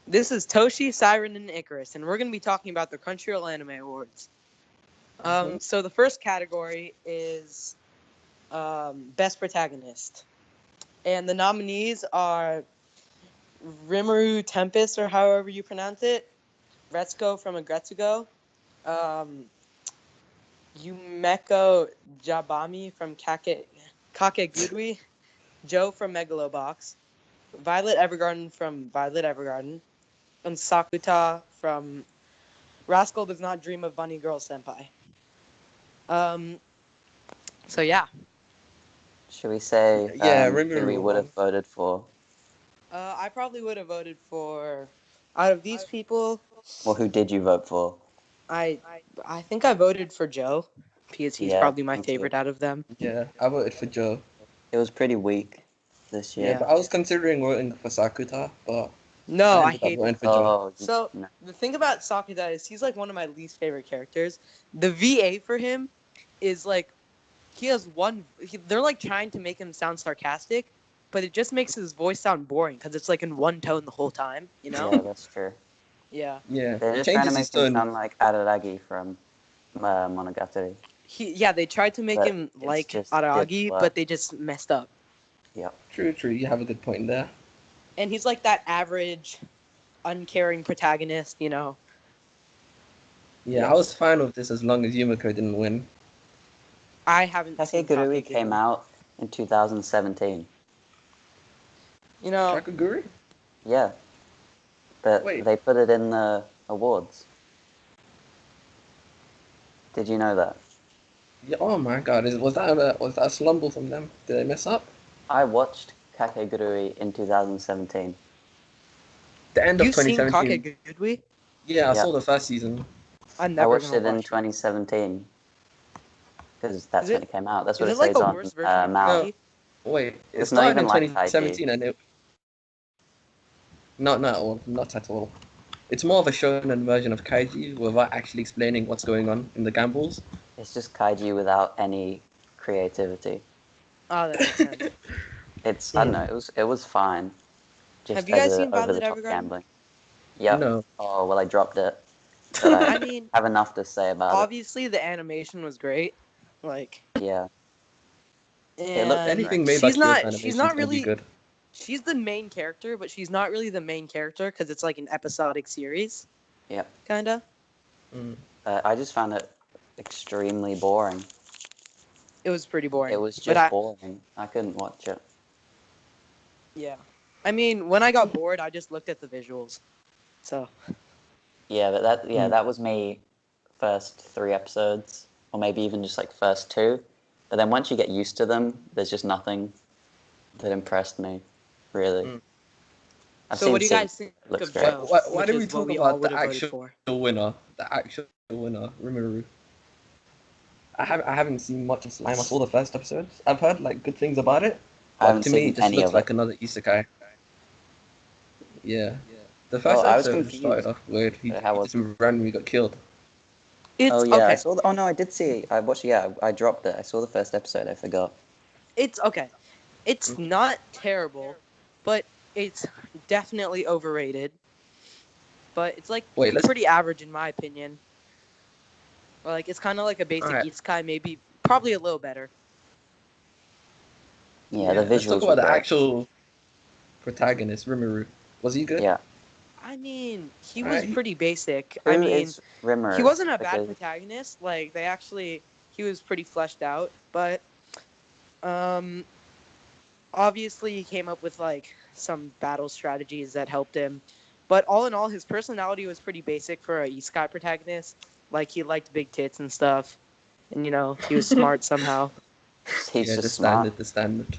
This is Toshi, Siren, and Icarus, and we're going to be talking about the Crunchyroll Anime Awards. So the first category is Best Protagonist. And the nominees are Rimuru Tempest, or however you pronounce it, Retsuko from Agretsuko, Yumeko Jabami from Kakegurui, Joe from Megalobox, Violet Evergarden from Violet Evergarden, and Sakuta from Rascal Does Not Dream of Bunny Girl Senpai. So yeah. Should we say who we would have voted for? I probably would have voted for, out of these people. Well, who did you vote for? I think I voted for Joe because he's probably my me favorite too. out of them. Yeah, I voted for Joe. It was pretty weak this year. Yeah. But I was considering voting for Sakuta, but No, I ended up hate voting him. for Joe. So the thing about Sakuta is he's like one of my least favorite characters. The VA for him is like he has they're like trying to make him sound sarcastic, but it just makes his voice sound boring because it's like in one tone the whole time, you know? Yeah, that's true. Yeah. Yeah, They're he just trying to changes make his him tone. sound like Araragi from Monogatari. They tried to make But him it's like just Aragi, didn't but they just messed up. Yep. True. You have a good point there. And he's like that average, uncaring protagonist, you know? Yeah, I was fine with this as long as Yumiko didn't win. I haven't seen Kakegurui came out in 2017. You know, Kakegurui? Yeah. But Wait. they put it in the awards. Did you know that? Yeah, oh my god, was that a slumble from them? Did they mess up? I watched Kakegurui in 2017. The end of you've seen 2017. Kakegurui? Yeah, I Yeah. saw the first season. I'm I never watched gonna it in watch 2017 because that's when it came out. That's what Is it it like says the on worst version of Mal. Kaiji? Wait, it It's not started even in like 2017 and it... Not at all. It's more of a shonen version of Kaiji without actually explaining what's going on in the gambles. It's just kaiji without any creativity. Oh, that makes sense. It's I don't know. It was fine. Just Have you guys as seen over the Violet top Evergarden? gambling. Yep. No. Oh well, I dropped it. But I, I mean, have enough to say about obviously the animation was great. Like, it. Yeah. and looked Anything made by she's Kyoto not Animation is really gonna be good. she's the main character, but she's not really the main character because it's like an episodic series. Yep. Kinda. I just found it extremely boring. It was pretty boring. It was just boring. I couldn't watch it. Yeah. I mean, when I got bored, I just looked at the visuals. So. Yeah, but that was me first 3 episodes, or maybe even just like first 2. But then once you get used to them, there's just nothing that impressed me, really. So what do you guys think of Joe? Why do we talk about the actual winner? The actual winner, Rimuru. I haven't seen much of Slime. I saw the first episode. I've heard like good things about it. But to me, it just looks like another isekai. Yeah. The first episode started off weird. He just randomly got killed. I saw the... Oh no, I did see. I watched. Yeah, I dropped it. I saw the first episode. I forgot. It's okay. It's not terrible, but it's definitely overrated. But it's like pretty average in my opinion. Or like it's kind of like a basic isekai, maybe probably a little better. Yeah, the visuals. Let's talk about the actual protagonist, Rimuru. Was he good? Yeah. I mean, he was pretty basic. Who is Rimuru? He wasn't a bad protagonist. Like he was pretty fleshed out. But obviously he came up with like some battle strategies that helped him. But all in all, his personality was pretty basic for a isekai protagonist. Like he liked big tits and stuff, and he was smart somehow. He's just smart. The standard.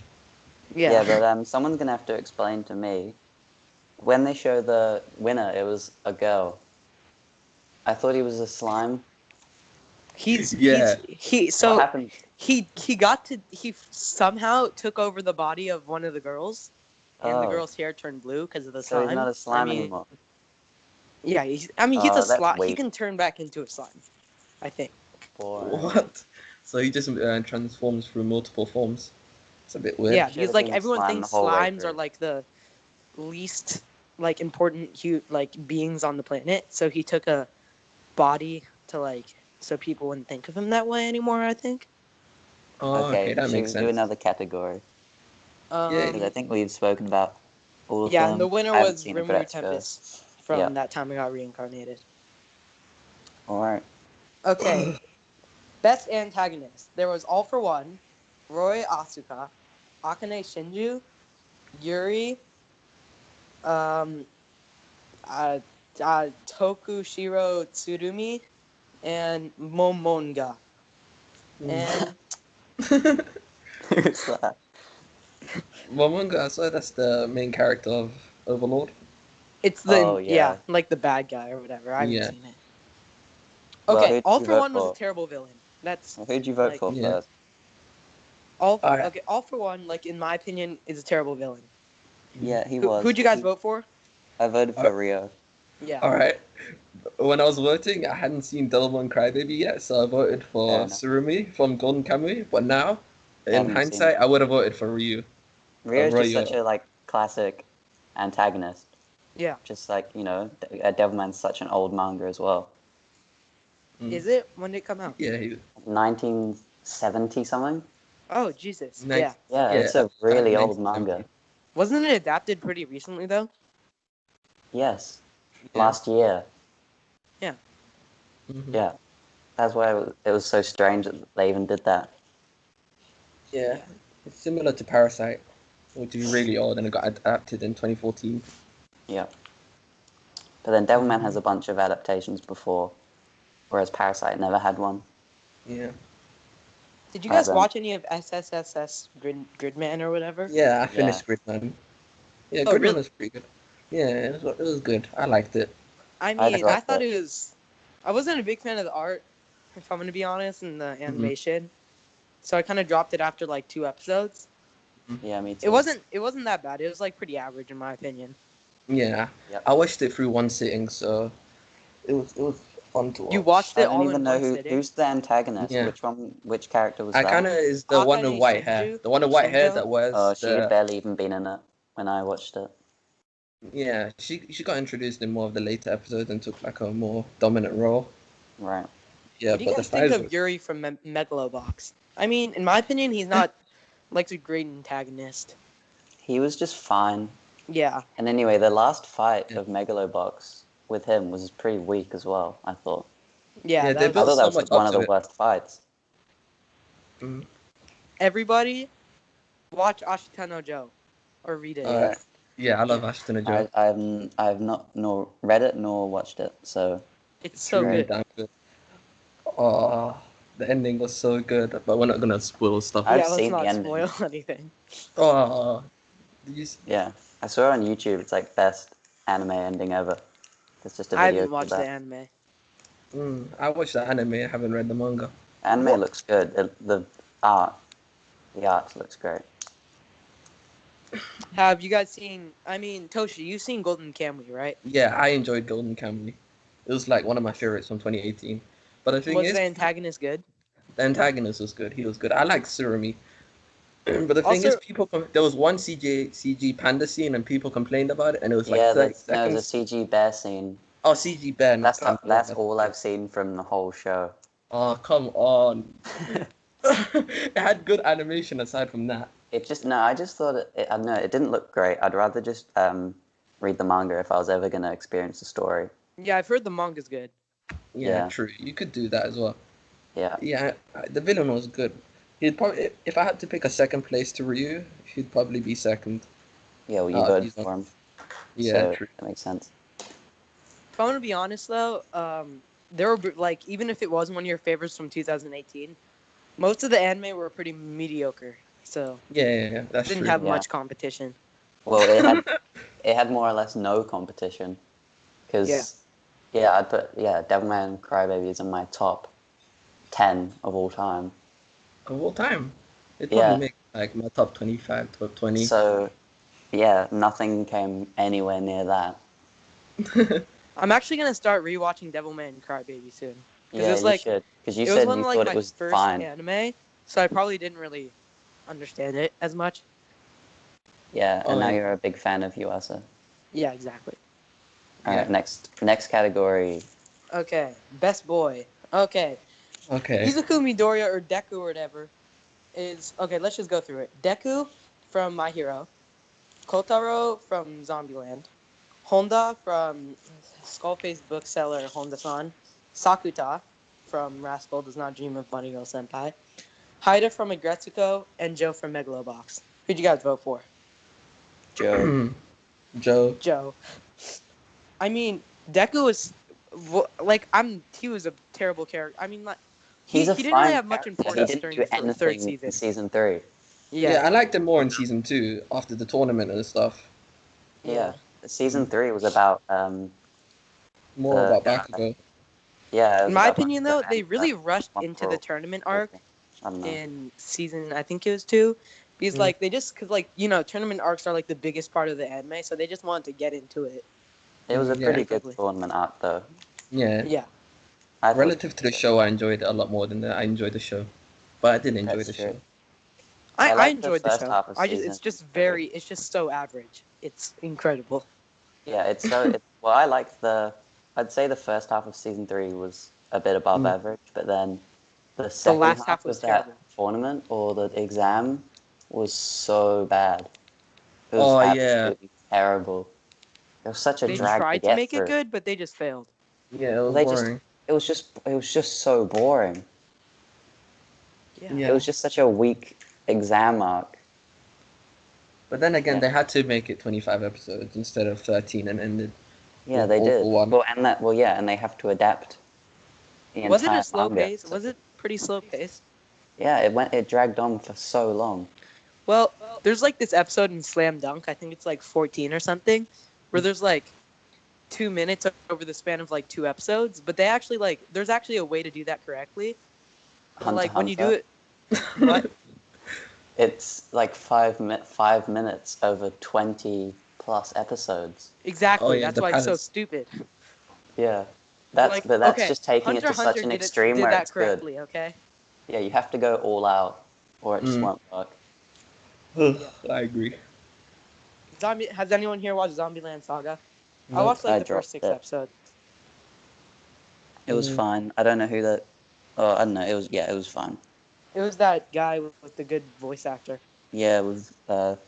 Yeah, but someone's gonna have to explain to me. When they show the winner, it was a girl. I thought he was a slime. He somehow took over the body of one of the girls, and the girl's hair turned blue because of the slime. So he's not a slime anymore. Yeah, he's a slime. He can turn back into a slime, I think. What? So he just transforms through multiple forms. It's a bit weird. Yeah, because like everyone thinks slimes are like the least like important beings on the planet, so he took a body to so people wouldn't think of him that way anymore, I think. Oh, okay, that should makes we sense. do another category? Because I think we've spoken about all of them. Yeah, and the winner I haven't was seen Rimuru Agretzko. Tempest from That Time I Got Reincarnated. All right. Okay. Best antagonist. There was All for One, Roy Asuka, Akane Shinju, Yuri, Tokushiro Tsurumi, and Momonga. And Who's that? Momonga, I swear that's the main character of Overlord. it's the like the bad guy or whatever. I haven't seen it. Okay, well, All for One was a terrible villain. That's who'd you vote for first? All for One, like in my opinion, is a terrible villain. Yeah, he was. Who'd you guys vote for? I voted for Rio. Yeah. All right. When I was voting, I hadn't seen Devilman Crybaby yet, so I voted for Tsurumi from Golden Kamuy. But now, in hindsight, I would have voted for Ryu. Ryo's just such a classic antagonist. Yeah. Just like, Devilman's such an old manga as well. Is it? When did it come out? Yeah. 1970 something. Oh, Jesus. Yeah, it's a really old manga. Wasn't it adapted pretty recently, though? Yes. Last year. Yeah. Mm-hmm. Yeah. That's why it was so strange that they even did that. Yeah. It's similar to Parasite, which is really old and it got adapted in 2014. Yeah. But then Devilman has a bunch of adaptations before, whereas Parasite never had one. Yeah. Did you guys watch any of SSSS Gridman or whatever? Yeah, I finished Gridman. Yeah, Gridman was pretty good. Yeah, it was good. I liked it. I mean, I thought it was... I wasn't a big fan of the art, if I'm going to be honest, and the animation. So I kind of dropped it after like 2 episodes. Yeah, me too. It wasn't that bad. It was like pretty average in my opinion. Yeah. Yep. I watched it through one sitting, so it was fun to watch. You watched it all in one sitting? I don't even know who's the antagonist. Yeah. Which character was that? Akane is the one with white hair. The one with white hair that wears. Oh, she had barely even been in it when I watched it. Yeah, she got introduced in more of the later episodes and took like a more dominant role. Right. Yeah, what do you guys think of Yuri from Megalobox? I mean, in my opinion, he's not like a great antagonist. He was just fine. Yeah. And anyway, the last fight of Megalobox with him was pretty weak as well, I thought. Yeah, I thought that was one of the worst fights. Everybody, watch Ashita no Joe or read it. Yeah, I love Ashita no Joe. I've not nor read it nor watched it, so it's so good. Damn good. Oh, the ending was so good, but we're not gonna spoil stuff. Let's not spoil anything. Oh, yeah, I saw it on YouTube. It's like best anime ending ever. It's just a video. I haven't watched the anime. I watched the anime. I haven't read the manga. Anime looks good. The art looks great. Have you guys seen? I mean, Toshi, you've seen Golden Kamuy, right? Yeah, I enjoyed Golden Kamuy. It was like one of my favorites from 2018. But the thing was the antagonist good? The antagonist was good. He was good. I like Tsurumi. But the thing is, there was one CG panda scene and people complained about it, and it was like 30 seconds. There was a CG bear scene. Oh, CG bear. That's all I've seen from the whole show. Oh, come on. It had good animation aside from that. I just thought it didn't look great. I'd rather just read the manga if I was ever going to experience the story. Yeah, I've heard the manga's good. Yeah, true. You could do that as well. Yeah. Yeah, the villain was good. He'd probably, if I had to pick a second place to Ryu, he'd probably be second. Yeah, well, you voted for him. Yeah, true. That makes sense. If I'm gonna be honest though, there were like even if it was one of your favorites from 2018, most of the anime were pretty mediocre. So yeah, that's didn't have much competition. Well, it had more or less no competition, because I'd put Devilman Crybaby is in my top 10 of all time. Of all time? It probably make like my top 25, top 20. So, nothing came anywhere near that. I'm actually gonna start rewatching Devilman Crybaby soon. Yeah, you should. Because you said you thought it was fine. Anime, so I probably didn't really understand it as much. Yeah, and now you're a big fan of Yuasa. Yeah, exactly. All right, next category. Okay, best boy. Okay, Okay. Izuku Midoriya or Deku or whatever is okay. Let's just go through it. Deku from My Hero, Kotaro from Zombieland, Honda from Skullface bookseller Honda-san, Sakuta from Rascal Does Not Dream of Bunny Girl Senpai, Haida from Agretsuko, and Joe from Megalobox. Who'd you guys vote for? Joe. Joe. Joe. I mean, Deku was like he was a terrible character. I mean, like He's a he didn't really fine have much character. He importance didn't during do the third anything in season. season 3. Yeah, Yeah, I liked him more in season 2 after the tournament and stuff. Yeah. Season Mm. 3 was about More the about Bakugo. yeah. It In was my about opinion, though, they and really rushed one into for the all. tournament arc I don't know. in season, I think it was 2, because Mm. like they just because like tournament arcs are like the biggest part of the anime, so they just wanted to get into it. It was a Yeah. pretty good Quickly. tournament arc, though. Yeah. Yeah, I thought Relative to the show, I enjoyed it a lot more than I enjoyed the show. But I did enjoy that's the true. show. I I liked the enjoyed the first show. half of season 3. It's just so average. It's incredible. Yeah, it's so. Well, I liked I'd say the first half of season 3 was a bit above Mm. average, but then the The second last half half was of that terrible. tournament or the exam was so bad. It was Oh yeah. absolutely terrible. It was such a They drag to tried to get make it through. good, but they just failed. Yeah, it was They just. boring. It was just so boring. Yeah. It Yeah. was just such a weak exam arc. But then again, Yeah. they had to make it 25 episodes instead of 13 and ended Yeah, with they all did. for one. And they have to adapt the Was it a entire slow manga. pace? Was it pretty slow pace? Yeah, it dragged on for so long. Well, there's like this episode in Slam Dunk. I think it's like 14 or something, where there's like 2 minutes over the span of like 2 episodes. But they actually like there's actually a way to do that correctly. But Hunter like when you do Hunter. it, what? It's like 5 minutes over 20 plus episodes. Oh Exactly. yeah, That's the why it's so palace. stupid. Yeah, Like that's okay, just taking it Hunter to x Hunter such an extreme did where that it's good. correctly. Okay. Yeah, you have to go all out, or it just Mm. won't work. Yeah. I agree. Zombie. Has anyone here watched Zombieland Saga? I Nope. watched like I the first dropped 6 it. episodes. It was Mm. fine. I don't know who that. Oh, I don't know. It was fine. It was that guy with the good voice actor. Yeah, it was the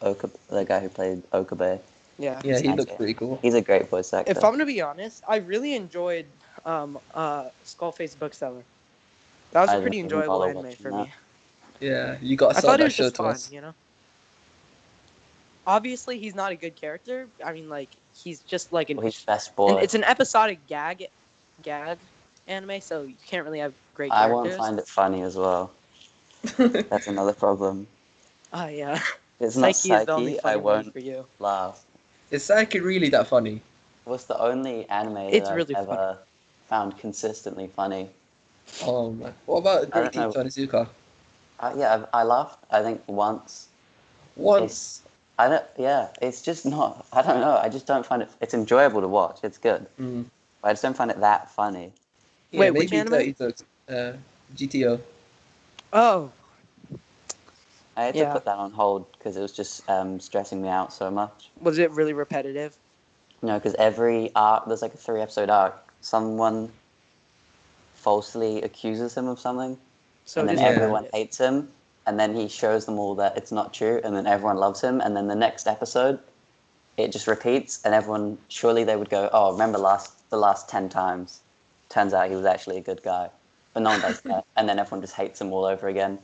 guy who played Okabe. Yeah. Yeah, he looks Sanjay. pretty cool. He's a great voice If actor. I'm gonna be honest, I really enjoyed Skullface Bookseller. That was a I didn't pretty even enjoyable bother anime watching for that. me. Yeah, you gotta I sell thought it that was show just to fun, us. Obviously, he's not a good character. I mean, like he's just like Well, he's best and boy. it's an episodic gag anime, so you can't really have great I won't characters. find it funny as well. That's another problem. Oh yeah, If it's not Psyche is the only Psyche, I funny one won't for you. laugh. Is Psyche really that funny? It was the only anime that It's I've really fun. ever found consistently funny. Oh man. What about I Great don't know. Teacher Onizuka? Yeah, I laughed. I think once. Once. I don't. Yeah, it's just not. I don't know. I just don't find it. It's enjoyable to watch. It's good. Mm. But I just don't find it that funny. Yeah, Wait, which maybe anime? 30 Talks. GTO. Oh, I had to yeah. put that on hold because it was just stressing me out so much. Was it really repetitive? No, because every arc, there's like a 3 episode arc. Someone falsely accuses him of something, So and it then is everyone repetitive. hates him, and then he shows them all that it's not true, and then everyone loves him, and then the next episode, it just repeats, and everyone, surely they would go, oh, remember the last 10 times. Turns out he was actually a good guy. But no one does that, and then everyone just hates him all over again.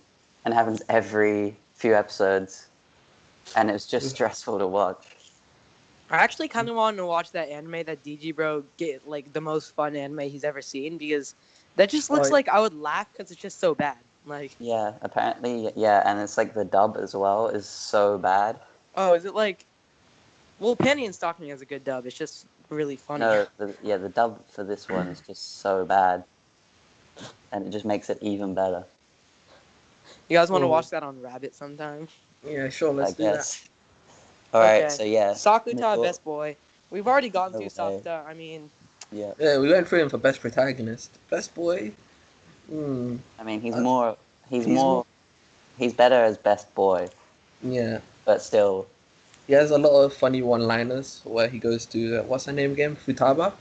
And it happens every few episodes, and it's just stressful to watch. I actually kind of wanted to watch that anime that DG Bro get like the most fun anime he's ever seen because that just looks like I would laugh because it's just so bad. Like, Yeah, apparently, yeah, and it's like the dub as well is so bad. oh, is it like? Well, Penny and Stocking has a good dub. It's just really funny. No, the dub for this one is just so bad, and it just makes it even better, You guys want to watch that on Rabbit sometime? Yeah, sure, I let's do that. guess. All right, Okay. so yeah, Sakuta, best boy. We've already gone No through way. Sakuta. I mean, yeah. Yeah, we went through him for best protagonist. Best boy? Hmm. I mean, he's He's more. he's better as best boy, Yeah. but still, He has a lot of funny one-liners where he goes to what's her name again, Futaba,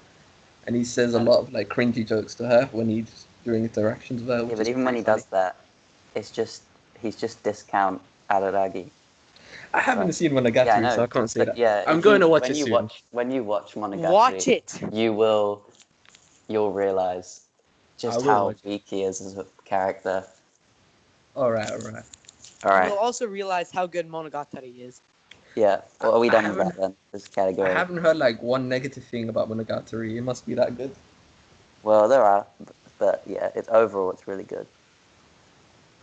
and he says a lot of like cringy jokes to her when he's doing interactions with her. Yeah, Which but is even when he funny. does that, he's just discount Araragi. I haven't seen Monogatari, Yeah, I know. so I can't say But that. yeah, I'm going to watch it soon. When you watch Monogatari, Watch it. you'll realize just how watch weak he is as a character. All right. All And right. you'll also realize how good Monogatari is. Yeah. Well, are we done with that then? This category. I haven't heard like one negative thing about Monogatari. It must be that good. Well, there are, but yeah, overall it's really good.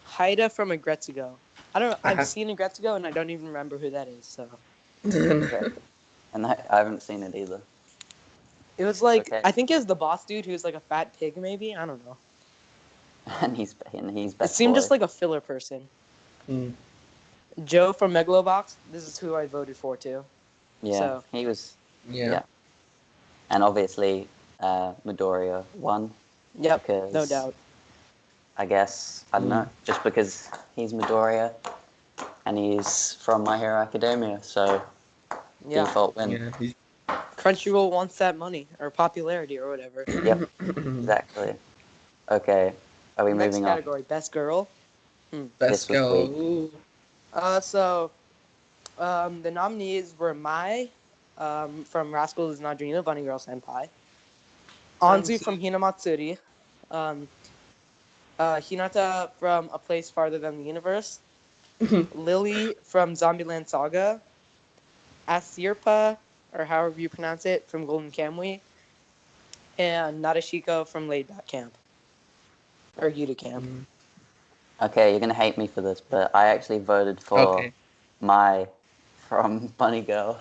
Haida from Agretsugo. I've seen Agretsugo and I don't even remember who that is. So. And I haven't seen it either. It was like I think it was the boss dude who's like a fat pig, maybe. I don't know. and he's best. It seemed boy. just like a filler person. Mm. Joe from Megalobox. This is who I voted for too. Yeah, so. he was. Yeah. And obviously, Midoriya won. Yep, Because no doubt. I guess I don't know, just because he's Midoriya, and he's from My Hero Academia, so default win. Yeah, Crunchyroll wants that money or popularity or whatever. Yep, exactly. Okay, are we Next moving category, on? best girl. Best girl. The nominees were Mai from Rascals Is Not Dream, Bunny Girl Senpai. Anzu from Hinamatsuri. Hinata from A Place Farther Than the Universe. Lily from Zombieland Saga. Asirpa, or however you pronounce it, from Golden Kamuy. And Nadeshiko from Laid Back Camp. Or Yuta Camp. Okay, you're gonna hate me for this, but I actually voted for Mai from Bunny Girl.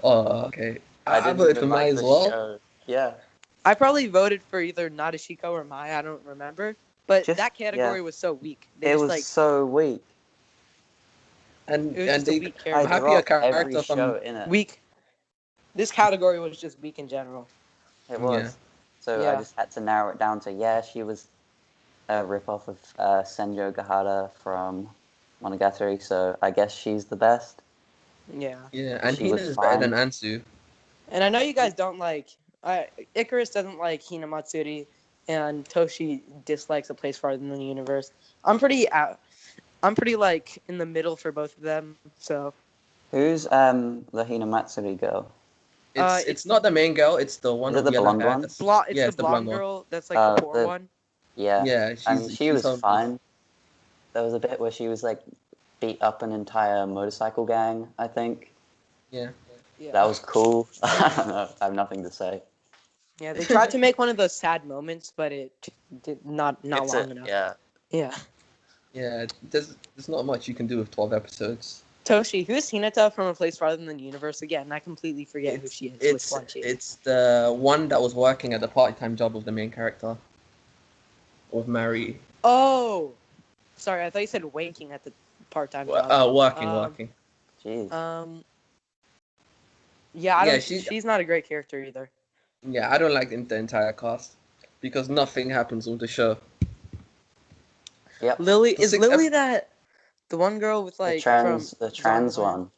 Oh, okay. I voted for Mai as well. Show. Yeah. I probably voted for either Nadeshiko or Mai. I don't remember. But that category was so weak. It was so weak. And it was just a weak character. I'm happy a character every show in it. Weak. This category was just weak in general. It was. Yeah. So I just had to narrow it down to she was a ripoff of Senjo Gahara from Monogatari, so I guess she's the best. Yeah. Yeah, and Hina's better than Anzu. And I know you guys don't like... Icarus doesn't like Hinamatsuri, and Toshi dislikes A Place Farther Than the Universe. I'm pretty like in the middle for both of them. So. Who's the Hinamatsuri girl? It's not the main girl. It's the one. Is it the blonde one? It's the blonde girl. That's like the poor one. Yeah. Yeah. She was fine. There was a bit where she was like beat up an entire motorcycle gang, I think. Yeah. That was cool. I don't know. I have nothing to say. Yeah, they tried to make one of those sad moments, but it did not long enough. Yeah. Yeah. Yeah. There's not much you can do with 12 episodes. Toshi, who's Hinata from A Place Farther Than the Universe again? I completely forget who she is. Which one she is. It's the one that was working at the part-time job of the main character. With Mary. Oh! Sorry, I thought you said wanking at the part-time job. Working. Jeez. Yeah, she's not a great character either. Yeah, I don't like the entire cast. Because nothing happens with the show. Yep. Is Lily that... The one girl with like the trans one.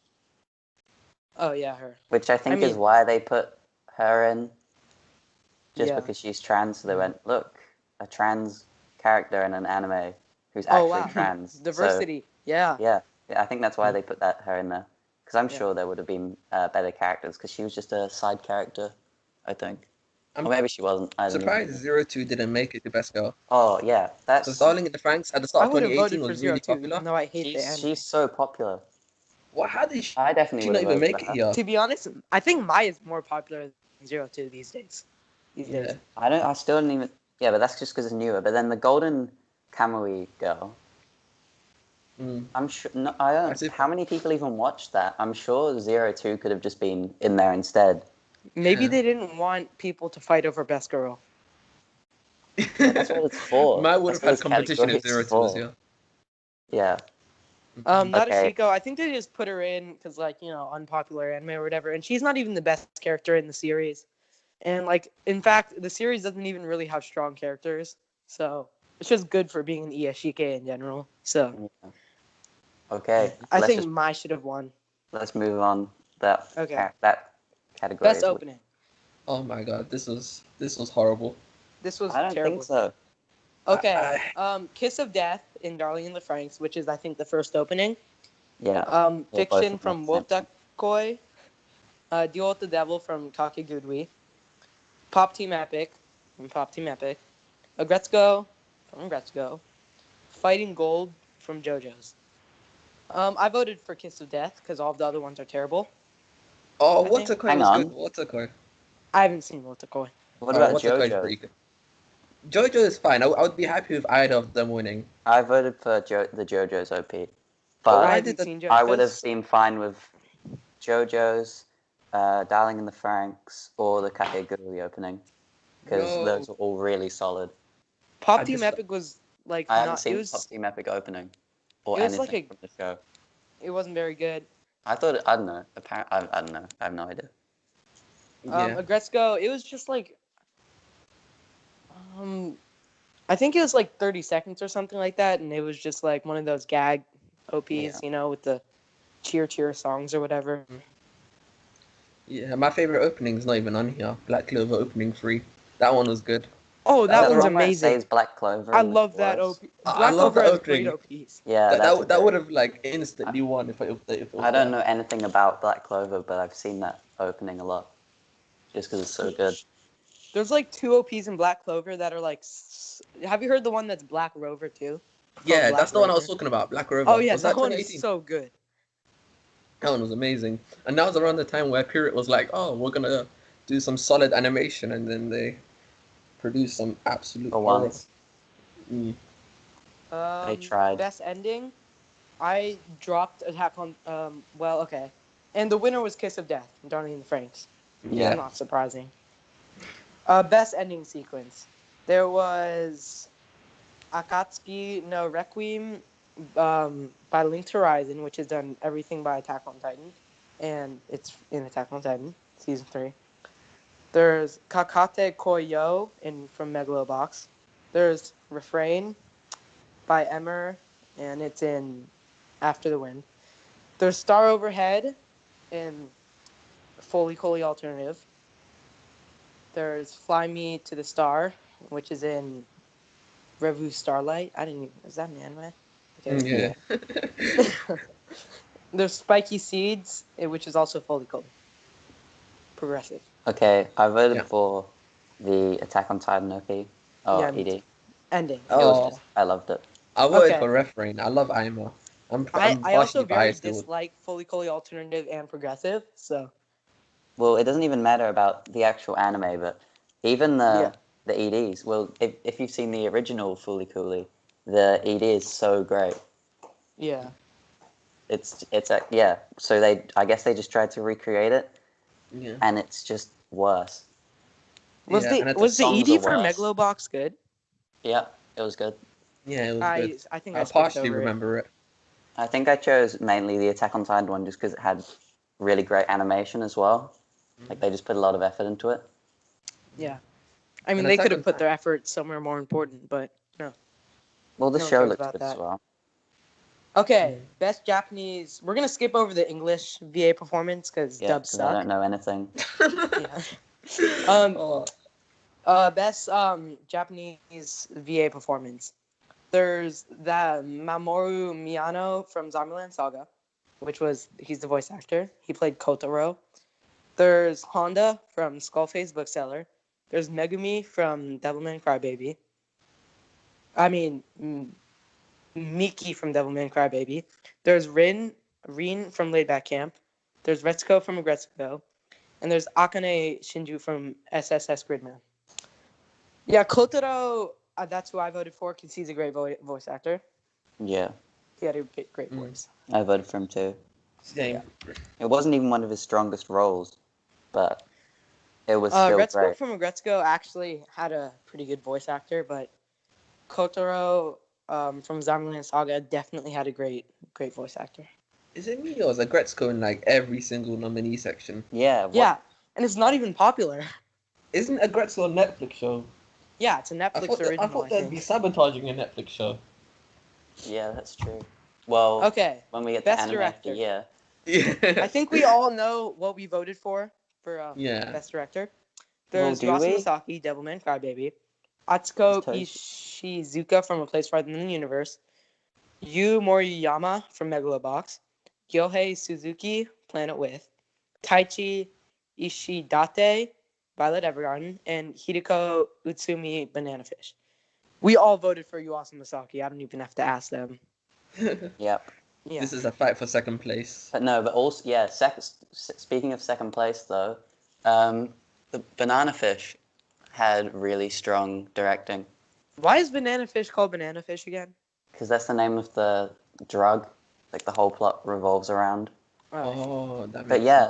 Oh yeah, her. Which I think is why they put her in. Just because she's trans, so they went, look, a trans character in an anime who's actually trans. Diversity. So, yeah. I think that's why they put her in there. Because I'm sure there would have been better characters. Because she was just a side character, I think. Or maybe she wasn't. I'm surprised 02 didn't make it the best girl. Oh yeah, that's. So Darling in the Franxx at the start of 2018 was really popular. No, I hate the anime. She's so popular. Well, how did she? I definitely not even make it here. To be honest, I think Mai is more popular than 02 these days. I still don't even. Yeah, but that's just because it's newer. But then the Golden Kamui girl. I'm sure. No, I don't. How many people even watched that? I'm sure 02 could have just been in there instead. Maybe they didn't want people to fight over best girl. Yeah, that's what it's for. Mai would have had competition if 02 was here. Yeah. Nadeshiko, I think they just put her in because, unpopular anime or whatever, and she's not even the best character in the series. And, in fact, the series doesn't even really have strong characters, so it's just good for being an Iyashike in general. So, okay. I think Mai should have won. let's move on. That category. Best opening. Oh my god, this was horrible. This was I don't terrible. think so. Okay. Kiss of Death in Darling in the Franxx, which is I think the first opening. Yeah. Fiction from Wolf Duck Koi. Deal with the Devil from Kakegurui. Pop Team Epic from Pop Team Epic. Agretzko from Agretzko. Fighting Gold from JoJo's. I voted for Kiss of Death because all of the other ones are terrible. Oh, Waterkoi was good. Waterkoi. I haven't seen Waterkoi. What about JoJo? JoJo is fine. I would be happy with either of them winning. I voted for the JoJo's OP. But But I would have been fine with JoJo's, Darling in the Franxx, or the Kakegurui opening. Because those are all really solid. Pop Team Epic was like I haven't seen Pop Team Epic opening. Or anything from the show. It wasn't very good. I thought, I don't know. I don't know. I have no idea. Agretzko, it was just like... I think it was like 30 seconds or something like that, and it was just like one of those gag OPs, you know, with the cheer songs or whatever. Yeah, my favorite opening is not even on here. Black Clover opening 3. That one was good. Oh, that one's amazing. Says Black Clover. I love that OP. Black Clover has great OPs. Yeah, that would have like instantly won if it was I don't know anything about Black Clover, but I've seen that opening a lot, just because it's so good. There's like 2 OPs in Black Clover that are like... Have you heard the one that's Black Rover too? Yeah, that's the one I was talking about, Black Rover. Oh yeah, that one is so good. That one was amazing. And that was around the time where Period was like, oh, we're going to do some solid animation, and then they produced some absolute horror. They tried. Best ending? I dropped Attack on... well, okay. And the winner was Kiss of Death, Darling in the Franxx. Yeah. Not surprising. Best ending sequence. There was Akatsuki no Requiem by Linked Horizon, which has done everything by Attack on Titan. And it's in Attack on Titan, Season 3. There's Kakate Koyo from Megalobox. There's Refrain by Emmer, and it's in After the Wind. There's Star Overhead in Foley Coley Alternative. There's Fly Me to the Star, which is in Revu Starlight. Is that an anime? Okay. Yeah. There's Spiky Seeds, which is also Foley Coley. Progressive. Okay, I voted for the Attack on Titan OP. ED. Ending. I loved it. I voted for Refrain. I love Aima. I also very dislike Foley Coley Alternative and Progressive, so... Well, it doesn't even matter about the actual anime, but even the EDs. Well, if you've seen the original Fooly Cooly, the ED is so great. Yeah. It's So I guess they just tried to recreate it. Yeah. And it's just worse. Was the ED for Megalobox good? Yeah, it was good. Yeah, it was good. I think I partially remember it. I think I chose mainly the Attack on Titan one just because it had really great animation as well. Like, they just put a lot of effort into it. Yeah. I mean, they could have put their effort somewhere more important, but no. Well, the show looks good as well. Okay, best Japanese. We're going to skip over the English VA performance because dubs suck. I don't know anything. Best Japanese VA performance. There's that Mamoru Miyano from Zombieland Saga, he's the voice actor. He played Kotaro. There's Honda from Skullface Bookseller. There's Megumi from Devilman Crybaby. Miki from Devilman Crybaby. There's Rin from Laid Back Camp. There's Retsuko from Agretzko. And there's Akane Shinju from SSS Gridman. Yeah, Kotaro, that's who I voted for because he's a great voice actor. Yeah. He had a great voice. I voted for him too. Same. It wasn't even one of his strongest roles, but it was still Retsuko great. from Agretzko actually had a pretty good voice actor, but Kotaro from Zombieland Saga definitely had a great voice actor. Is it me or is Agretzko in like every single nominee section? Yeah. Yeah, and it's not even popular. Isn't Agretzko a Netflix show? Yeah, it's a Netflix original. I thought they'd be sabotaging a Netflix show. Yeah, that's true. Well, okay. when we get Best to anime director. of the year, Yeah. I think we all know what we voted for Yeah. Best Director. Well, There's do Yuasa we? Masaki, Devilman Crybaby, Atsuko Ishizuka from A Place Farther Than the Universe, Yu Moriyama from Megalobox, Yohei Suzuki, Planet With, Taichi Ishidate, Violet Evergarden, and Hideko Utsumi, Banana Fish. We all voted for Yuasa Masaki. I don't even have to ask them. Yep. Yeah. This is a fight for second place. But no, but also, yeah, speaking of second place, though, the Banana Fish had really strong directing. Why is Banana Fish called Banana Fish again? Because that's the name of the drug, like the whole plot revolves around. Oh, that makes But yeah,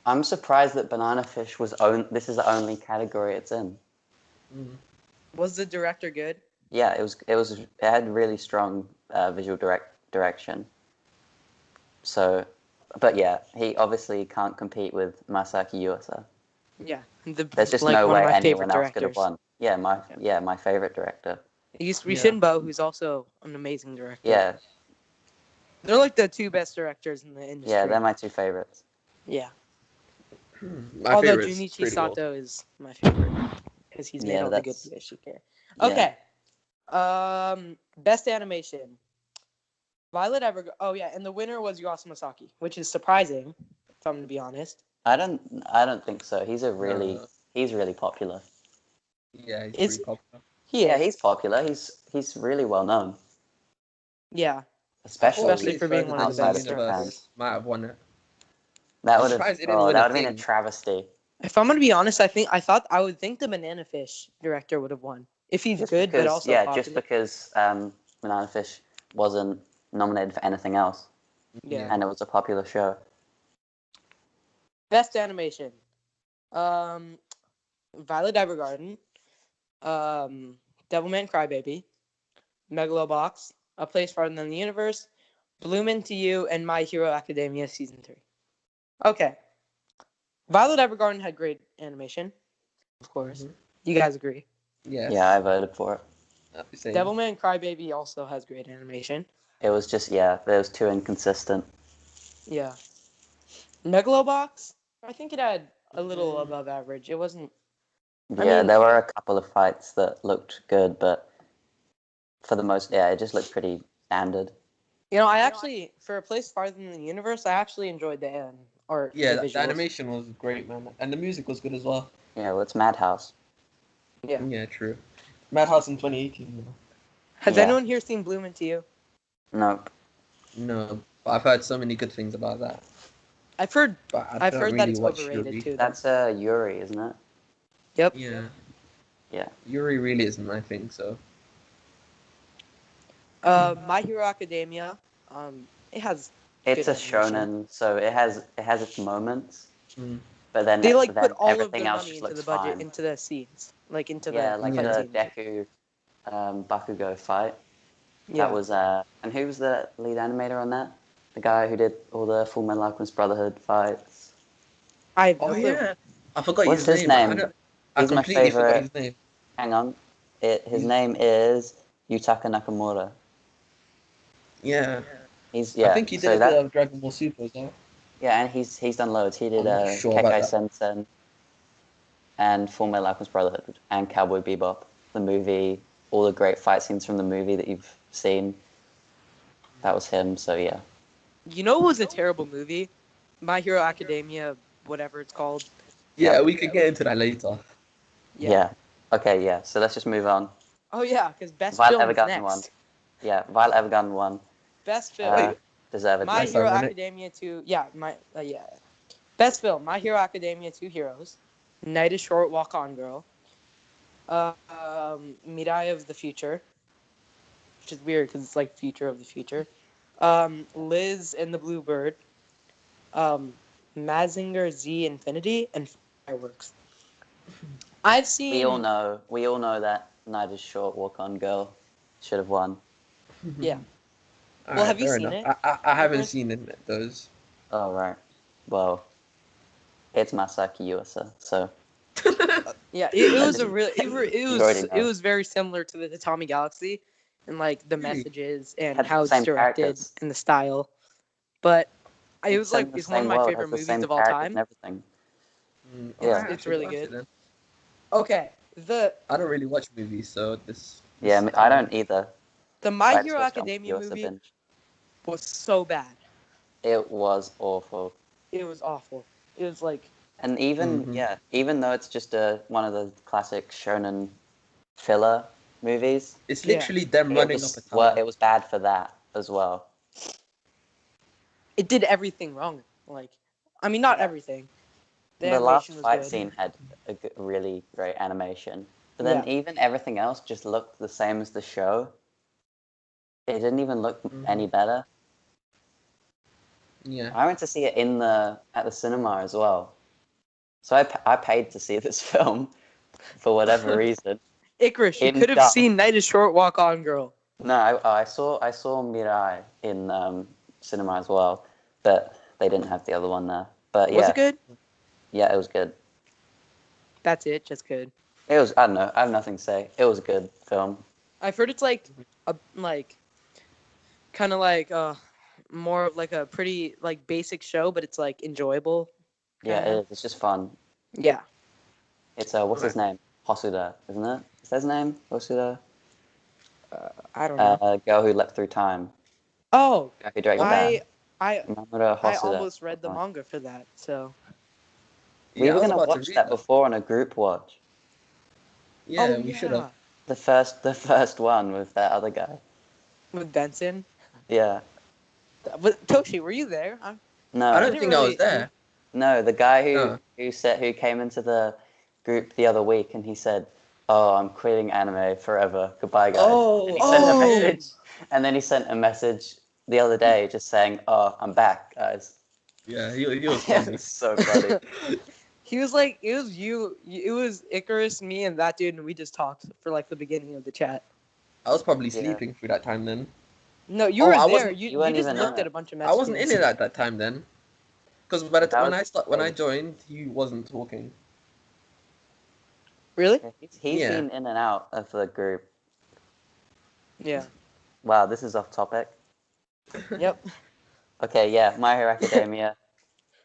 I'm surprised that Banana Fish this is the only category it's in. Mm. Was the director good? Yeah, it had really strong visual direction. So, but yeah, he obviously can't compete with Masaki Yuasa. Yeah. There's just like no one way of my anyone favorite else could have directors. won. Yeah, my favorite director. Yushinbo, who's also an amazing director. Yeah, They're like the two best directors in the industry. yeah, they're my two favorites. Yeah. My Although favorite's Junichi Pretty Wolf. Sato is my favorite because he's made Yeah, all the good that's- Wish you care. Yeah. Okay. Best animation. Violet Evergarden. Oh yeah, and the winner was Yuasa Masaki, which is surprising, if I'm gonna be honest. I don't think so. He's really popular. Yeah, he's Is- pretty popular. Yeah, he's popular. He's really well known, Yeah. especially for being one of the outside best of Japan. directors. Might have won it. That I'm would have surprised it didn't win that a would have been a thing. travesty. If I'm gonna be honest, I would think the Banana Fish director would have won if he's Just good, because, but also yeah, popular. just because Banana Fish wasn't nominated for anything else, Yeah. and it was a popular show. Best animation. Violet Evergarden, Devilman Crybaby, Megalobox, A Place Farther Than the Universe, Bloom Into You, and My Hero Academia Season 3. Okay. Violet Evergarden had great animation, of course. Mhm. You guys agree? Yes. Yeah, I voted for it. Same. Devilman Crybaby also has great animation. It was just it was too inconsistent. Yeah. Megalobox, I think it had a little above average. It wasn't. Yeah, there were a couple of fights that looked good, but for the most, it just looked pretty standard. You know, I actually, for A Place Farther Than the Universe, I actually enjoyed the art. Yeah, the the animation was great, man, and the music was good as well. Yeah, well, it's Madhouse. Yeah. Yeah, true. Madhouse in 2018. You know? Has Yeah. anyone here seen Bloom Into You? Nope. No, but I've heard so many good things about that. I've heard But I that don't really it's watch overrated Yuri. too. That's Yuri, isn't it? Yep. Yeah. Yeah. Yuri really isn't my thing, so. My Hero Academia. It has. It's a good animation. shonen, so it has its moments, Mm. but then They then put all of everything the else money just into looks the budget, fine. into the scenes, like into Yeah, the like fight the scenes. Deku Bakugo fight. Yeah. That was and who was the lead animator on that? The guy who did all the Full Metal Alchemist Brotherhood fights. I have no Oh clue. yeah, I forgot What's his his name. name? I He's my completely forgot favorite. his name. Hang on, his name is Yutaka Nakamura. Yeah. He's I think he did so a bit that of Dragon Ball Super as well. yeah, and he's done loads. He did I'm not sure Kekai about that. Sensen and Full Metal Alchemist Brotherhood and Cowboy Bebop, the movie, all the great fight scenes from the movie that you've seen. That was him. So yeah. You know, it was a terrible movie. My Hero Academia, whatever it's called. Yeah, we could get into that later. Yeah. Okay. Yeah. So let's just move on. Oh yeah, because best Violet film is Evergarden next. won. Yeah, Violet Evergarden won. Best film. Deservedly. My Hero won it. Academia 2. Yeah, Best film. My Hero Academia 2 Heroes. Night is Short, Walk On Girl. Mirai of the Future, which is weird because it's like Future of the Future. Liz and the Blue Bird. Mazinger Z Infinity and Fireworks. I've seen. We all know that Night is Short, Walk On Girl should have won. Yeah. All Well, have you fair seen enough. it? I haven't Chris? seen those. Oh right. Well, it's Masaki Yuasa, so Yeah, it was a real. You already know. It was very similar to the Tatami Galaxy, and like the Really? messages and Had the how it's same directed characters. and the style. But It was like in the it's one of same my world, favorite has the movies same of all characters time. and everything. It's really good. Okay, I don't really watch movies, so this Yeah, I don't either. the My I just Hero watched it on Academia US movie binge. was so bad. It was awful. It was awful. It was like, And even though it's just one of the classic shonen filler movies, it's literally them running up a well, tower. it was bad for that as well. it did everything wrong. Like, I mean, not everything. The last animation was fight good. scene had a really great animation, but then even everything else just looked the same as the show. It didn't even look any better. Yeah. I went to see it at the cinema as well, so I paid to see this film for whatever reason. Icarus, you could have seen Night is Short, Walk On, Girl. No, I saw Mirai in cinema as well, but they didn't have the other one there. But yeah, Was it good? Yeah, it was good. That's it, just good. It was. I don't know. I have nothing to say. It was a good film. I've heard it's like kind of like more of like a pretty like basic show, but it's like enjoyable. Yeah, it is. It's just fun. Yeah. It's what's his name? Hosuda, isn't it? Is that his name? Hosuda? I don't know. Girl who leapt through time. Oh, Guy who directed that. I Hosuda. almost read the manga for that, so. We were gonna watch that before on a group watch. Yeah, we should have. The first one with that other guy. With Benson. Yeah. But Toshi, were you there? No. I don't think I was there. No, the guy who came into the group the other week and he said, "Oh, I'm quitting anime forever. Goodbye, guys." Oh, and he sent a message, and then he sent a message the other day just saying, "Oh, I'm back, guys." Yeah, he was funny. It was so funny. He was like, it was you, it was Icarus, me, and that dude, and we just talked for like the beginning of the chat. I was probably sleeping through that time then. No, you were there. You just looked at a bunch of messages. I wasn't in it at that time then. Because when I joined, he wasn't talking. Really? He's been in and out of the group. Yeah. Wow, this is off topic. Yep. Okay, yeah, My Hero Academia,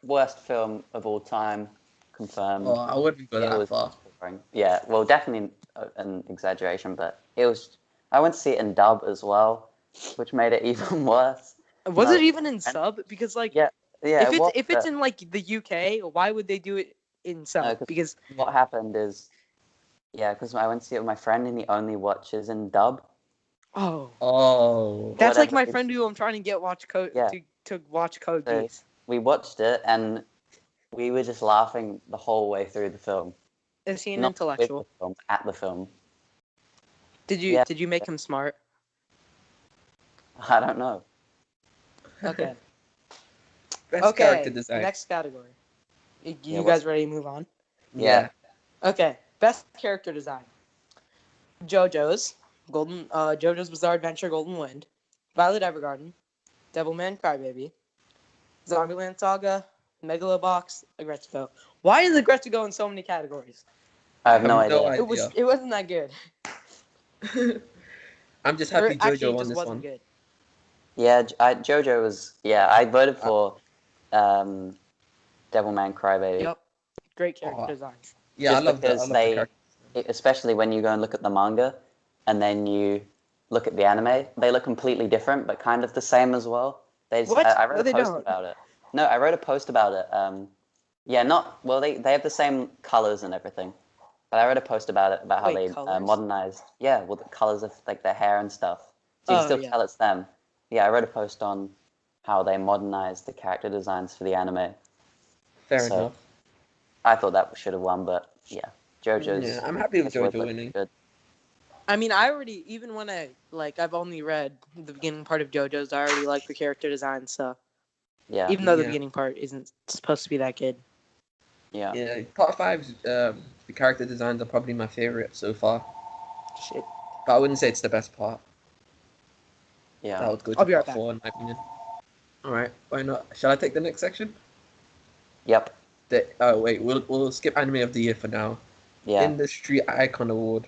worst film of all time, confirmed. Oh, I wouldn't go that far. Boring. Yeah, well, definitely an exaggeration, but it was. I went to see it in dub as well, which made it even worse. Was it even in sub? Because like, if it's in like the UK, why would they do it in sub? Because what happened is, because I went to see it with my friend and he only watches in dub. Oh. That's like my friend who I'm trying to get watch code to watch Code Geass. We watched it and we were just laughing the whole way through the film. Is he an intellectual? At the film. Did you make him smart? I don't know. Okay. Best character design. Next category. You guys ready to move on? Yeah. Okay. Best character design. JoJo's Bizarre Adventure Golden Wind, Violet Evergarden, Devilman Crybaby, Zombieland Saga, Megalobox, Agretsuko. Why is Agretsuko in so many categories? I have no idea. It wasn't that good. I'm just happy JoJo won this one. Good. Yeah, JoJo was. Yeah, I voted for Devilman Crybaby. Yep, great character designs. Yeah, just because especially when you go and look at the manga, and then you look at the anime, they look completely different, but kind of the same as well. I wrote a post about it. No, I wrote a post about it. They have the same colors and everything. But I wrote a post about it, about how they modernized. Yeah, well, the colors of like their hair and stuff. So you can still tell it's them. Yeah, I wrote a post on how they modernized the character designs for the anime. Fair enough. I thought that should have won, but yeah, JoJo's. Yeah, I'm happy with JoJo winning. Good. I mean, even when I've only read the beginning part of JoJo's, I already like the character design, so. Yeah. Even though the beginning part isn't supposed to be that good. Yeah. Yeah, part 5's the character designs are probably my favorite so far. Shit. But I wouldn't say it's the best part. Yeah. That would go to I'll be right part 4 in my opinion. Alright, why not? Shall I take the next section? Yep. We'll skip anime of the year for now. Yeah. Industry Icon Award.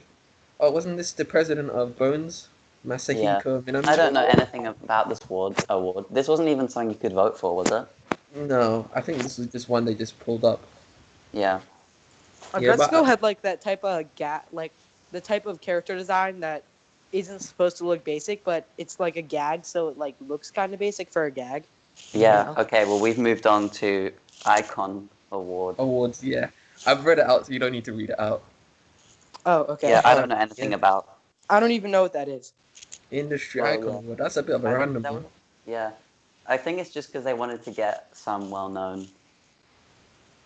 Oh, wasn't this the president of Bones? Masahiko Minami? I don't know anything about this award. This wasn't even something you could vote for, was it? No, I think this was just one they just pulled up. Yeah. Agretsuko had like that type of like the type of character design that isn't supposed to look basic, but it's like a gag, so it like looks kind of basic for a gag. Yeah. know? Okay. Well, we've moved on to Icon Award. Awards, yeah. I've read it out, so you don't need to read it out. Oh, okay. Yeah, I don't know anything about. I don't even know what that is. Industry Icon Award. That's a bit of a random one. Yeah, I think it's just because they wanted to get some well-known,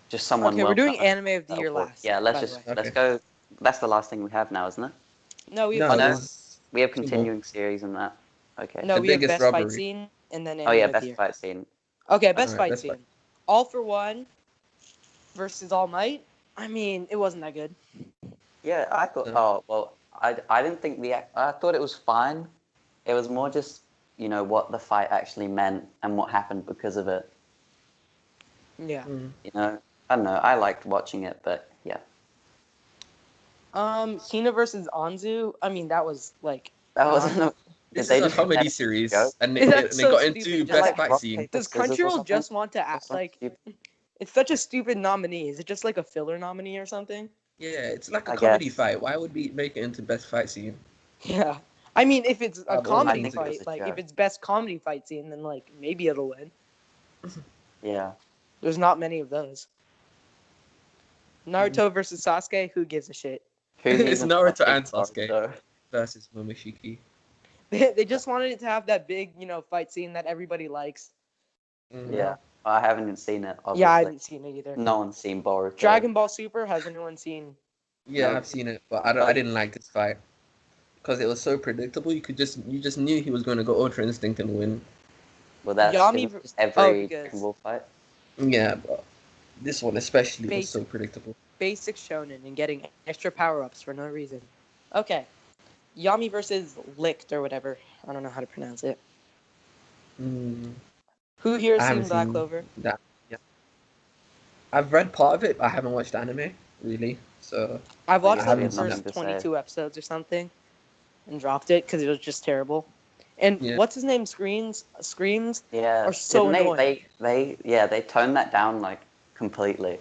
just someone. Okay, we're doing anime of the year last. Yeah, let's go. That's the last thing we have now, isn't it? No, we have continuing series and that. Okay. No, we have best fight scene and then anime of the year. Fight scene. Okay, best fight scene. All for One versus All Might. I mean, it wasn't that good. Yeah, I thought. Oh well, I didn't think I thought it was fine. It was more just what the fight actually meant and what happened because of it. Yeah. I don't know. I liked watching it, but yeah. Hina versus Anzu. I mean, that was like. That wasn't. This is a comedy series, and they got into best fight scene. Does Crunchyroll just want to act like? It's such a stupid nominee. Is it just like a filler nominee or something? Yeah, it's like a comedy fight. Why would we make it into best fight scene? Yeah. I mean, if it's a comedy fight, like if it's best comedy fight scene, then like maybe it'll win. Yeah. There's not many of those. Naruto versus Sasuke. Who gives a shit? It's Naruto and Sasuke versus Momoshiki. They just wanted it to have that big, fight scene that everybody likes. Yeah. I haven't even seen it. Obviously. Yeah, I haven't seen it either. No one's seen Boruto. Dragon Ball Super. Has anyone seen? Yeah, I've seen it, but I didn't like this fight because it was so predictable. You just knew he was going to go Ultra Instinct and win. Well, that's just every Dragon Ball fight. Yeah, but this one especially was so predictable. Basic shonen and getting extra power-ups for no reason. Okay. Yami versus Licht or whatever. I don't know how to pronounce it. Who here has seen Black Clover? Yeah. I've read part of it, but I haven't watched anime, really. So I've watched the first 22 episodes or something and dropped it because it was just terrible. And what's his name? Screams are so annoying. They toned that down like completely.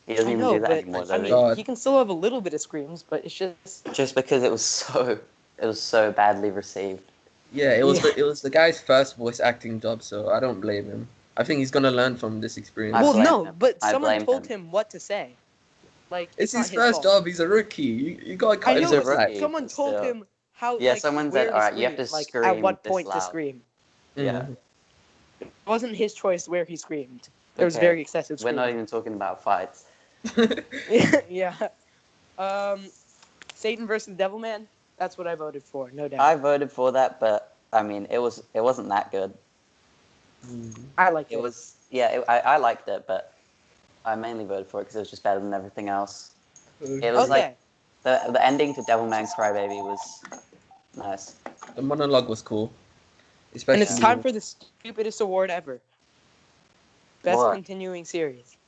He doesn't even do that anymore. I mean, he can still have a little bit of screams, but it's just because it was so badly received. Yeah, it was the guy's first voice acting job, so I don't blame him. I think he's gonna learn from this experience. Well, no, but someone told him what to say. Like it's his first job. He's a rookie. You gotta cut him a rookie. Someone told him how. Yeah, someone said, "All right, you have to scream." At what point to scream? Yeah. It wasn't his choice where he screamed. There was very excessive screaming. We're not even talking about fights. Yeah. Satan versus Devilman. That's what I voted for, no doubt. I voted for that, but I mean, it wasn't that good. I liked it. I liked it, but I mainly voted for it because it was just better than everything else. It was like the ending to Devilman's Crybaby was nice. The monologue was cool. And it's time for the stupidest award ever. Best continuing series.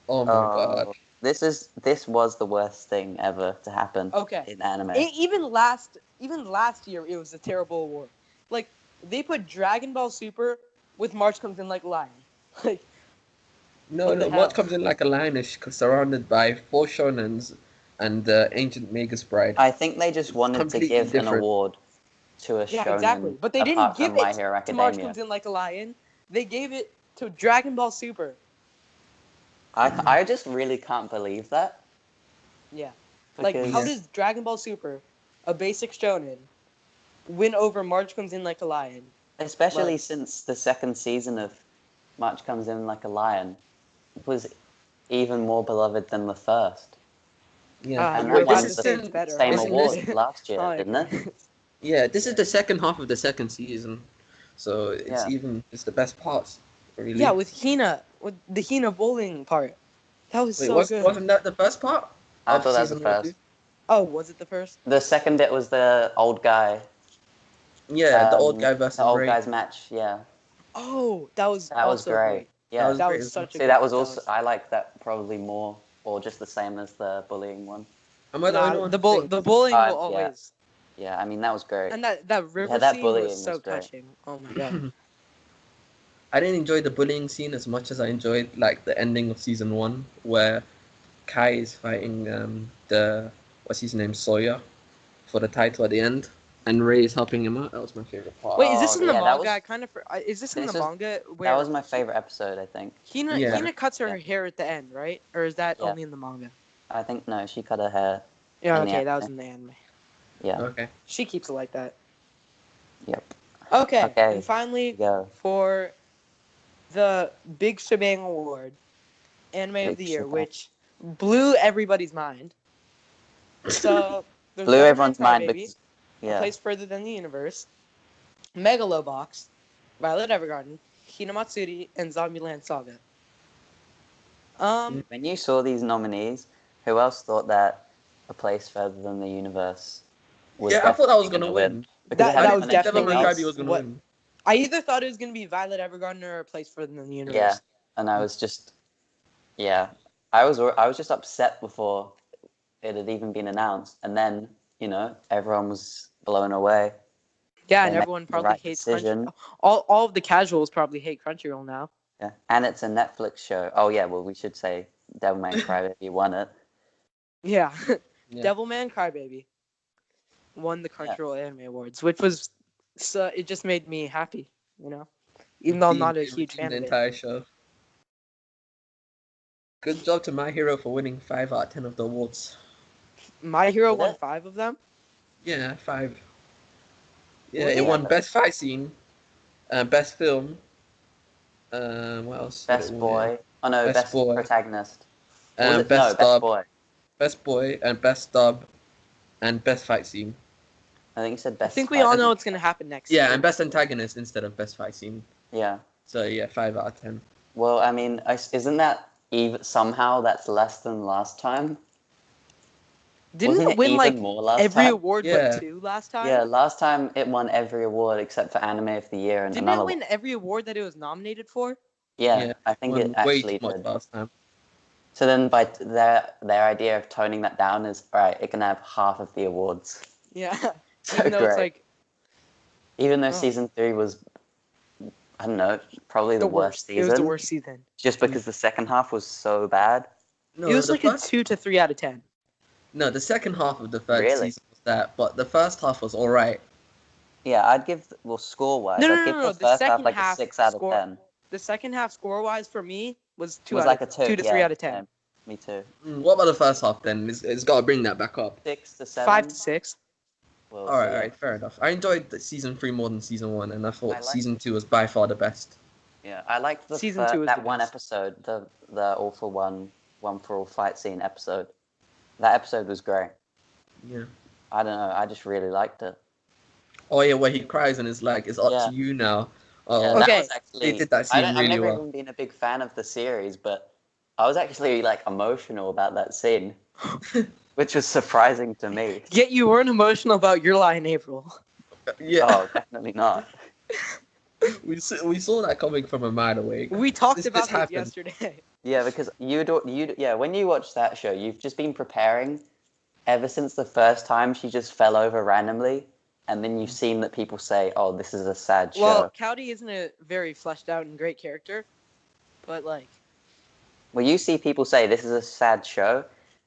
Oh my god. This was the worst thing ever to happen in anime. Even last year, it was a terrible award. Like, they put Dragon Ball Super with March Comes In Like a Lion. Like, no, March Comes In Like a Lion is surrounded by 4 shonens and the Ancient Magus Bride. I think they just wanted to give an award to a shonen. Exactly. But they didn't give it to March Comes In Like a Lion. They gave it to Dragon Ball Super. I just really can't believe that. Yeah. Like, how does Dragon Ball Super, a basic shonen, win over March Comes In Like a Lion? Especially since the second season of March Comes In Like a Lion was even more beloved than the first. Yeah. And that won the same award last year, didn't it? Yeah, this is the second half of the second season. So it's the best parts, really. Yeah, with Hina. With the Hina bowling part. That was so good. Wasn't that the first part? I thought that was the first. Oh, was it the first? The second bit was the old guy. Yeah, the old guy versus the old guy's match, yeah. Oh, that was great. Yeah, that was such a See, that was also, I like that probably more, or just the same as the bullying one. The bullying will always. Yeah, I mean, that was great. And that river scene was so touching. Oh my god. I didn't enjoy the bullying scene as much as I enjoyed like the ending of season 1, where Kai is fighting the what's his name, Sawyer, for the title at the end, and Ray is helping him out. That was my favorite part. Wait, is this in the that manga? was- I kind of. Is this in the manga That where was my favorite episode, I think. Hina cuts her Yeah. hair at the end, right? Or is that Yeah. only in the manga? I think no, she cut her hair. Yeah, in the okay, that was anime. in the anime. Yeah. Okay. She keeps it like that. Yep. Okay, Okay, and finally, Go. for the Big Shebang Award, Anime of Big the Year, shebang. which blew everybody's mind. So, there's Blew Devilman everyone's mind Crybaby, because A Place Further Than the Universe, Megalobox, Violet Evergarden, Hinamatsuri, and Zombieland Saga. When you saw these nominees, who else thought that A Place Further Than the Universe was I thought I was definitely gonna win. Because it That hadn't was won anything definitely Devilman else. Crybaby was gonna win. I either thought it was gonna be Violet Evergarden or A Place Further Than the Universe. Yeah, and I was just, I was just upset before it had even been announced, and then everyone was blown away. Yeah, They and made everyone the probably right hates decision. Crunchyroll. All of the casuals probably hate Crunchyroll now. Yeah, and it's a Netflix show. Oh yeah, well we should say Devilman Crybaby won it. Yeah, Yeah. Devilman Crybaby won the Crunchyroll Anime Awards, which was it just made me happy, even though I'm not a huge fan the of it. entire show. Good job to My Hero for winning 5 out of 10 of the awards. My Hero Did won it? 5 of them. Yeah, 5. Yeah, Was it it? won Best Fight Scene, Best Film. What else? would it Best win? Boy. Oh no, Best Best Boy. Protagonist. Was it? Best No, Best Dub, Boy. Best Boy, and Best Dub, and Best Fight Scene. I think you said I Best. think we all know what's gonna happen next. Yeah, season. and Best Antagonist instead of Best Fight Scene. Yeah. So yeah, 5 out of 10. Well, I mean, isn't that even somehow that's less than last time? Didn't Wasn't it win even like more last every time? award Yeah. but 2 last time? Yeah, last time it won every award except for Anime of the Year and Didn't another it win one. every award that it was nominated for? Yeah, I think won it way actually too much did. last time. So then, by their idea of toning that down is right, it can have half of the awards. Yeah. So Even though great. it's like Even though season 3 was, I don't know, probably the worst season. It was the worst season. Just because the second half was so bad. No, It was the like first, a 2 to 3 out of 10. No, the second half of the third Really? season was that, but the first half was alright. Yeah, I'd give score-wise, I'd give the The first half second like a half 6 out of 10. The second half score-wise for me was 2 Was out like of, a 2, 2 to 3 out of 10. same. Me too. What about the first half then? It's got to bring that back up. 6 to 7. 5 to 6. Well, Alright, fair enough. I enjoyed season 3 more than season 1, and I thought I like- season 2 was by far the best. Yeah, I liked the Season 2 was that the one best. episode, the All for One for All fight scene episode. That episode was great. Yeah. I don't know, I just really liked it. Oh yeah, where he cries and it's like, it's up Yeah. to you now. Yeah, Oh, that Okay. was actually, They did that scene I've really never well. even been a big fan of the series, but I was actually like emotional about that scene, which was surprising to me. Yet you weren't emotional about Your Lie in April. Yeah, Oh, definitely not. we saw that coming from a mile away. We talked about this happened. yesterday. Yeah, because when you watch that show, you've just been preparing ever since the first time she just fell over randomly, and then you've seen that people say, "Oh, this is a sad show." Well, Cowdy isn't a very fleshed out and great character, but like, Well, you see people say this is a sad show,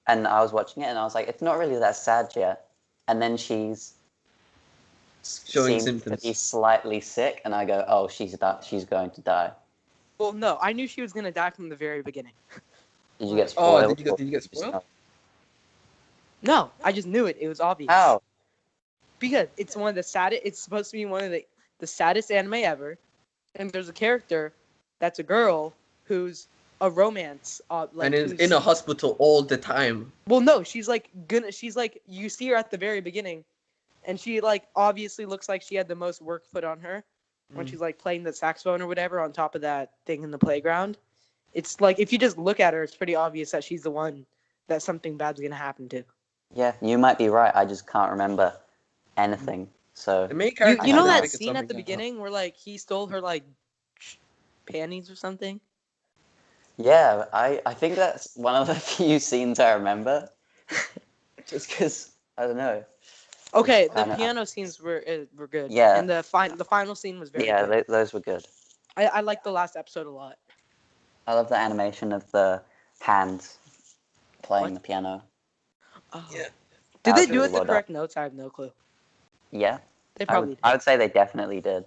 and I was watching it and I was like, it's not really that sad yet. And then she's Showing seems to be symptoms. slightly sick, and I go, oh, she's going to die. well, no, I knew she was gonna die from the very beginning. Did you get Oh, spoiled? did you get spoiled? No, I just knew it. It was obvious. How? Because it's one of the saddest. It's supposed to be one of the saddest anime ever, and there's a character that's a girl who's a romance. And is in a hospital all the time. Well, no, she's like you see her at the very beginning, and she like obviously looks like she had the most work put on her when she's like playing the saxophone or whatever on top of that thing in the playground. It's like if you just look at her, it's pretty obvious that she's the one that something bad's gonna happen to. Yeah, you might be right. I just can't remember anything. So The main character. You know I that think scene at the beginning where like he stole her like panties or something? yeah, I think that's one of the few scenes I remember. Just because I don't know. Okay, the I know. piano scenes were good. Yeah. And the final scene was very good. Those were good. I like the last episode a lot. I love the animation of the hands playing What? the piano. Oh. Yeah. Did That they was do really it the well done. correct notes? I have no clue. Yeah, They I probably would say they definitely did.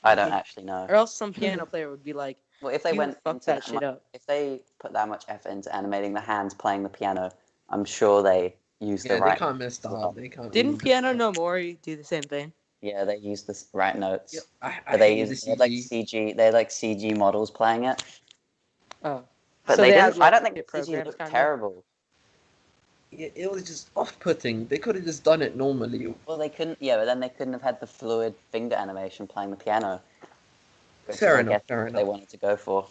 I don't actually know. did. Or else some piano player would be like, Well, if they "You went fucked into that shit up." if they put that much effort into animating the hands playing the piano, I'm sure they used the Yeah, they right. can't mess as that well. up. They can't. Didn't Really Piano No Mori do the same thing? Yeah, they used the right notes. Yeah, I But they hated the had like CG. CG. They had like CG models playing it. Oh. But So they had, didn't. I don't think it the CG programs looked kinda? terrible. Yeah, it was just off-putting. They could have just done it normally. Well, they couldn't. Yeah, but then they couldn't have had the fluid finger animation playing the piano, which is, Fair I enough. guess, Fair what they enough. wanted to go for.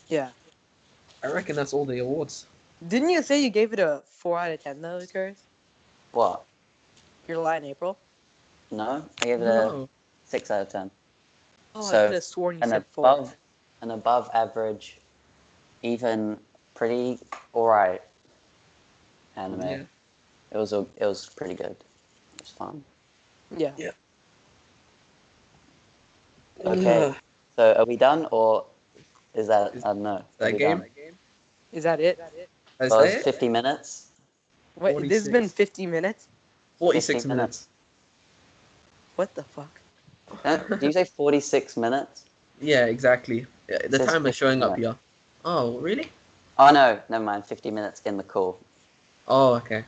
Yeah. I reckon that's all the awards. Didn't you say you gave it a 4 out of 10 though, Icarus? What? Your lie in April? No, I gave it a No. 6 out of 10. Oh, I So could have sworn you an said 4. above average, even pretty alright anime. Yeah. It was pretty good. It was fun. Yeah. Yeah. Okay. Ugh. So are we done or is that Is I don't know. Are that we game? done? Is that it? Is Well, that it's it? 50 minutes. Wait, this has been 50 minutes? 46 50 minutes. What the fuck? Do you say 46 minutes? Yeah, exactly. Yeah, It the says timer's 50 showing up minutes. here. Oh, really? Oh no, never mind. 50 minutes in the call. Oh, okay.